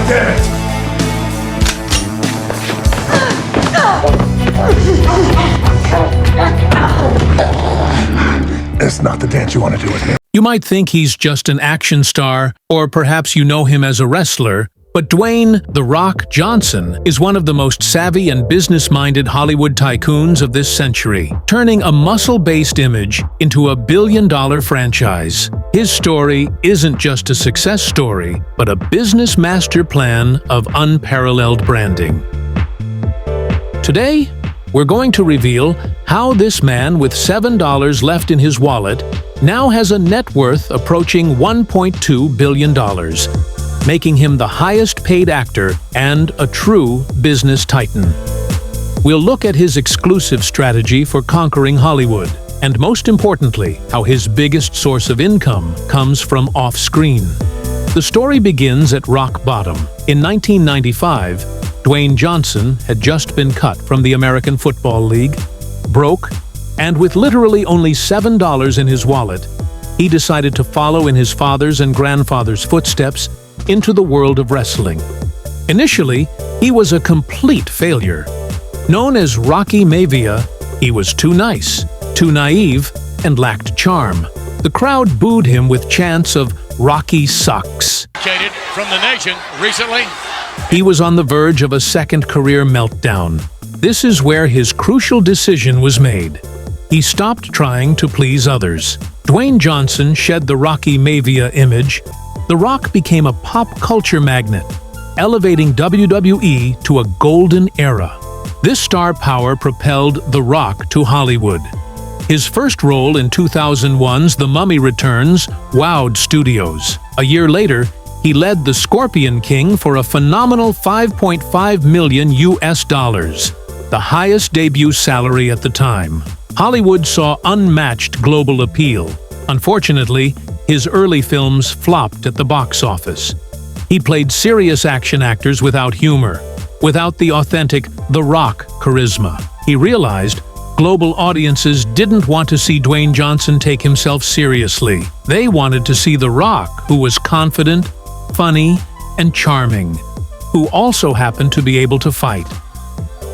damn it! It's not the dance you want to do with me. You might think he's just an action star, or perhaps you know him as a wrestler, but Dwayne "The Rock" Johnson is one of the most savvy and business-minded Hollywood tycoons of this century, turning a muscle-based image into a billion-dollar franchise. His story isn't just a success story, but a business master plan of unparalleled branding. Today, we're going to reveal how this man with $7 left in his wallet now has a net worth approaching $1.2 billion, making him the highest-paid actor and a true business titan. We'll look at his exclusive strategy for conquering Hollywood, and most importantly, how his biggest source of income comes from off-screen. The story begins at rock bottom. In 1995, Dwayne Johnson had just been cut from the American Football League, broke, and with literally only $7 in his wallet, he decided to follow in his father's and grandfather's footsteps into the world of wrestling. Initially, he was a complete failure. Known as Rocky Maivia, he was too nice, too naive, and lacked charm. The crowd booed him with chants of "Rocky sucks." From the nation recently. He was on the verge of a second career meltdown. This is where his crucial decision was made. He stopped trying to please others. Dwayne Johnson shed the Rocky Maivia image. The Rock became a pop culture magnet, elevating WWE to a golden era. This star power propelled The Rock to Hollywood. His first role in 2001's The Mummy Returns wowed studios. A year later, he led the Scorpion King for a phenomenal $5.5 million, the highest debut salary at the time. Hollywood saw unmatched global appeal. Unfortunately, his early films flopped at the box office. He played serious action actors without humor, without the authentic The Rock charisma. He realized global audiences didn't want to see Dwayne Johnson take himself seriously. They wanted to see The Rock, who was confident, funny, and charming, who also happened to be able to fight.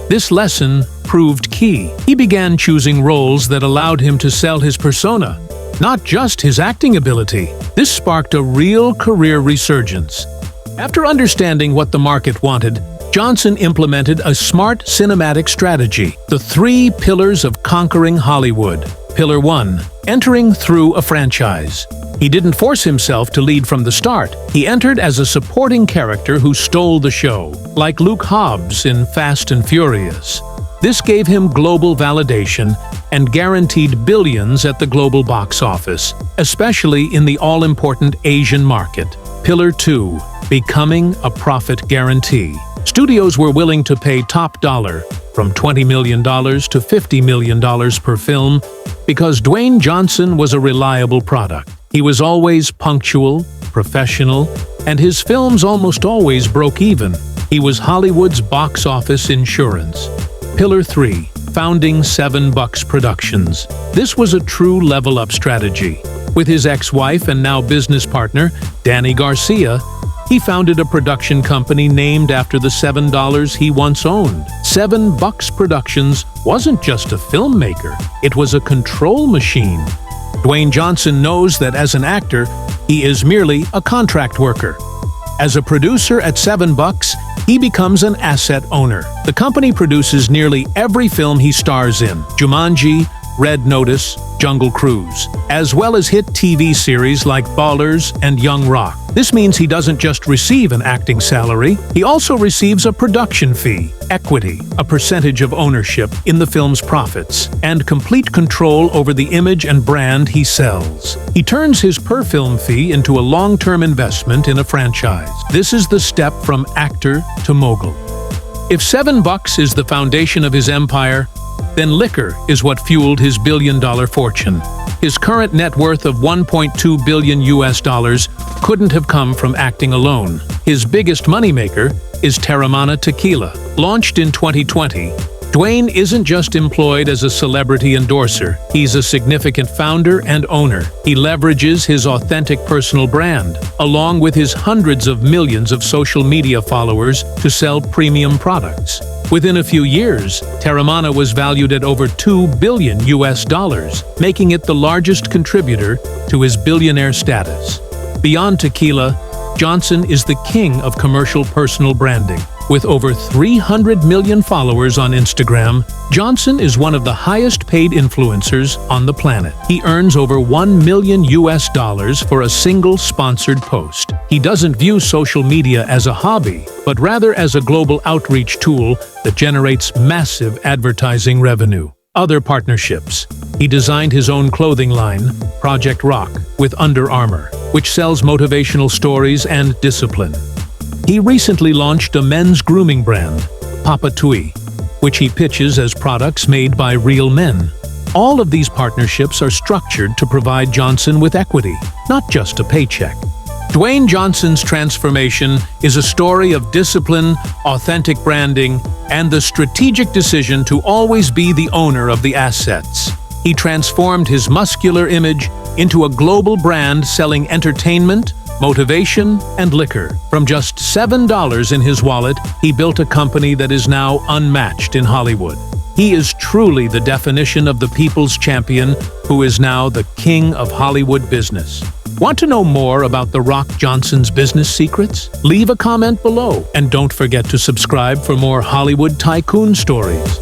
This lesson proved key. He began choosing roles that allowed him to sell his persona, not just his acting ability. This sparked a real career resurgence. After understanding what the market wanted, Johnson implemented a smart cinematic strategy: the 3 pillars of conquering Hollywood. Pillar 1: entering through a franchise. He didn't force himself to lead from the start. He entered as a supporting character who stole the show, like Luke Hobbs in Fast and Furious. This gave him global validation and guaranteed billions at the global box office, especially in the all-important Asian market. Pillar 2: becoming a profit guarantee. Studios were willing to pay top dollar, from $20 million to $50 million per film, because Dwayne Johnson was a reliable product. He was always punctual, professional, and his films almost always broke even. He was Hollywood's box office insurance. Pillar 3: founding $7 Productions. This was a true level-up strategy. With his ex-wife and now business partner, Danny Garcia, he founded a production company named after the $7 he once owned. $7 Productions wasn't just a filmmaker, it was a control machine. Dwayne Johnson knows that as an actor, he is merely a contract worker. As a producer at $7, he becomes an asset owner. The company produces nearly every film he stars in: Jumanji, Red Notice, Jungle Cruise, as well as hit TV series like Ballers and Young Rock. This means he doesn't just receive an acting salary, he also receives a production fee, equity, a percentage of ownership in the film's profits, and complete control over the image and brand he sells. He turns his per-film fee into a long-term investment in a franchise. This is the step from actor to mogul. If $7 is the foundation of his empire, then liquor is what fueled his billion-dollar fortune. His current net worth of $1.2 billion couldn't have come from acting alone. His biggest moneymaker is Teremana Tequila. Launched in 2020, Dwayne isn't just employed as a celebrity endorser, he's a significant founder and owner. He leverages his authentic personal brand, along with his hundreds of millions of social media followers, to sell premium products. Within a few years, Teremana was valued at over $2 billion, making it the largest contributor to his billionaire status. Beyond tequila, Johnson is the king of commercial personal branding. With over 300 million followers on Instagram, Johnson is one of the highest-paid influencers on the planet. He earns over $1 million for a single sponsored post. He doesn't view social media as a hobby, but rather as a global outreach tool that generates massive advertising revenue. Other partnerships. He designed his own clothing line, Project Rock, with Under Armour, which sells motivational stories and discipline. He recently launched a men's grooming brand, Papa Tui, which he pitches as products made by real men. All of these partnerships are structured to provide Johnson with equity, not just a paycheck. Dwayne Johnson's transformation is a story of discipline, authentic branding, and the strategic decision to always be the owner of the assets. He transformed his muscular image into a global brand selling entertainment, motivation, and liquor. From just $7 in his wallet, he built a company that is now unmatched in Hollywood. He is truly the definition of the people's champion, who is now the king of Hollywood business. Want to know more about The Rock Johnson's business secrets? Leave a comment below, and don't forget to subscribe for more Hollywood tycoon stories.